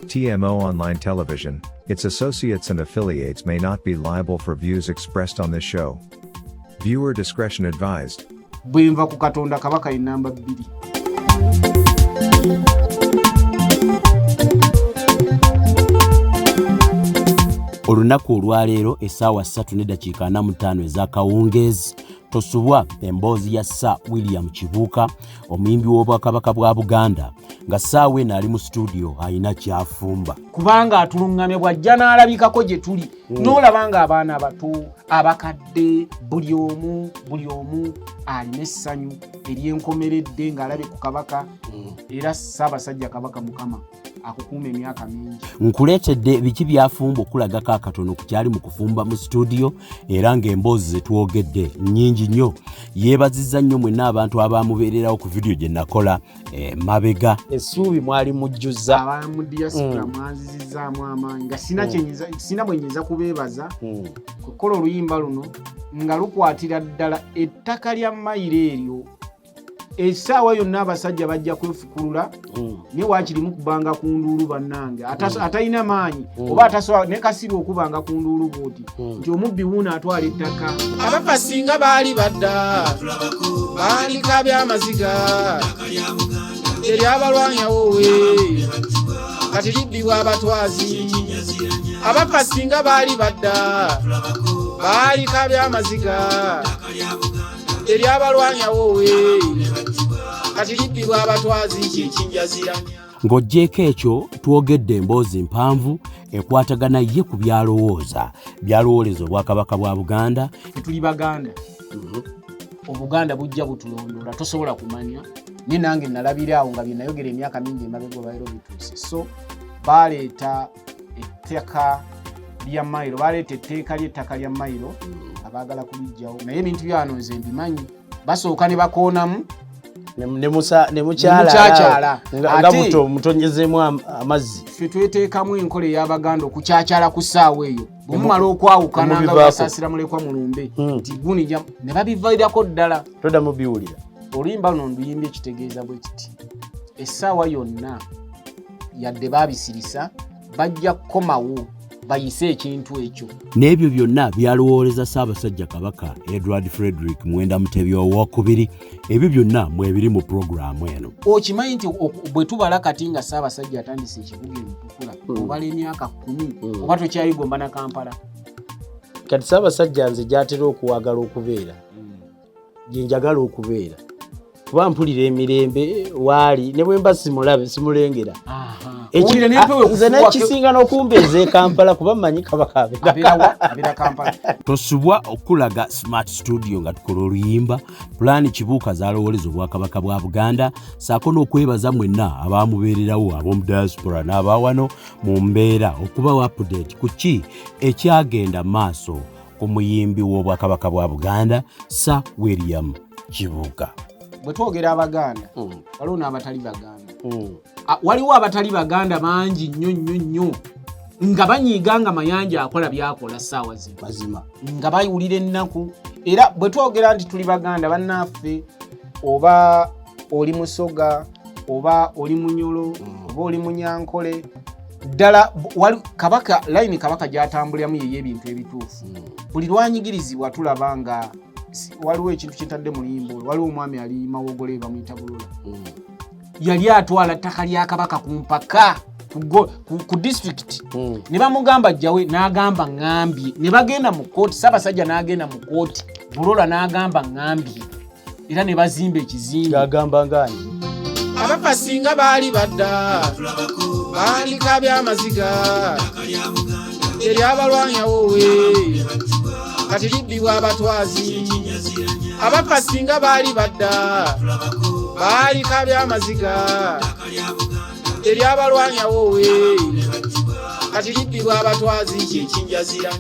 TMO Online Television, its associates and affiliates may not be liable for views expressed on this show. Viewer discretion advised. Bwinva ku Katonda Kabaka inamba 2. Olunaku olwaleero essaawa 3:45 ez'akawungeezi tosubwa emboozi ya Sir William Kibuuka omuyimbi w'obwakabaka bwa Buganda nga ssaawa eno ali mu studio ayina kyafumba kubanga atulungamye bw'ajja n'alabikako gye tuli n'olabanga abaana abato abakadde buli omu alina essanyu ery'enkomeredde ng'alabye ku kabaka era Ssaabasajja Kabaka Mukama akukuuma emyaka mingi. Nkuleetedde biki byafumba okulagako akatono ku kyali mu kufumba mu studio era ng'emboozi ze twogedde nnyingi nnyo. Yeebazizza nnyo mwenna abantu abamubeererawo ku vidiyo gye nakola mabega. Essuubi mwali mujjuza. Abamu mu diaspora mwanzizizzaamu amaanyi nga sina bwe nnyinza kubeebaza kukola oluyimba luno nga lukwatira ddala ettaka lya Amawulire eryo. Essaawa yonna abasajja bajja kwefukulula ne waakirimu kubanga ku nduulu bannange atalina maanyi oba atasobola ne kasiri okubanga ku nduulu bw'oti nti omubbi wuuno atwala ettaka. Abafa singa baali badda baalika by'amaziga eryabalwanyawo we kati libbibwa abatwazi. Abafa singa baali badda baalika by'amaziga eryabalwanyawo we kati libbibwa abatwazi kyekinjazira. Ng'oggyeko ekyo twogedde emboozi mpanvu ekwatagana ye ku byalowoolezo Obwakabaka bwa Buganda. Tuli Baganda. Obuganda bujja butulondoola tosobola kumanya ne nange nalabira awo nga bye nayogera emyaka mingi emabega bairo bituuse. So baleeta ettaka lya Mayiro, baleeta etteeka ly'ettaka lya Mayiro abaagala kulijjawo naye ebintu byano nze mbimanyi basooka ne bakoonamu ne mukyala nga mutonyezemu amazzi. Ffe tweteekamu enkola ey'Abaganda okukyaakyala ku ssaawa eyo bwemumala okwawukana nga basaasira mulekwa mulumbe nti gunija ne babivairako ddala. Todamu biwulira. Oluyimba luno nduyimba ekitegeeza bwe kiti essaawa yonna yadde baabisirisa bajja kukomawo bayise ekintu ekyo. N'ebyo byonna byalowooleza Ssaabasajja Kabaka Edward Frederick Mwenda Mutebi II. Ebyo byonna mwebiri mu puroguramu eno. Okimanyi nti bwe tubala kati nga Ssaabasajja atandise ekibuga Mutukula obala emyaka 10 oba tokyayigomba na Kampala. Kati Ssaabasajja nze gy'atera okuwagala okubeera gye njagala okubeera kuba mpulira emirembe waali ne bwe mba simulengera. Nze nekisinga n'okumbeeza e Kampala kuba mmanyi Kabaka abeera Kampala. Tosubwa okulaga Smart Studio nga tukola oluyimba pulaani Kibuuka z'alowooleza Obwakabaka bwa Buganda Ssaako n'okwebaza mwenna abaamubeererawo ab'omu diaspora n'abaawano mu mbeera okubawa update ku ki ekyagenda maaso ku muyimbi w'Obwakabaka bwa Buganda Sir William Kibuuka. Bwe twogera Abaganda waliwo n'abatali Baganda. Waliwo abatali Baganda bangi nnyo nga banyiiganga mayanja akola byakola ssaawa zino mazima nga bayiwulira ennaku. Era bwe twogera nti tuli Baganda bannaffe oba oli Musoga oba oli Munyolo oba oli Munyankole ddala Kabaka line Kabaka gy'atambuliramu ye ebintu ebituufu. Buli lwanyigirizibwa tulaba nga waliwo ekintu kyetadde mu luyimba olwo waliwo omwami ali Mawogole bamuyita Bulola yali atwala ttaka lya Kabaka ku mpaka ku district ne bamugamba ajjawe n'agamba ngambye ne bagenda mu kooti Ssaabasajja n'agenda mu kooti Bulola n'agamba ngambye era ne bazimba ekizimbe agamba ngani. Abafa singa baali badda baalika by'amaziga eryabalwanyawo we kati libbibwa abatwazi. Abafa singa baali badda baalika by'amaziga eryabalwanyawo we kati libbibwa abatwazi kyekinjazira.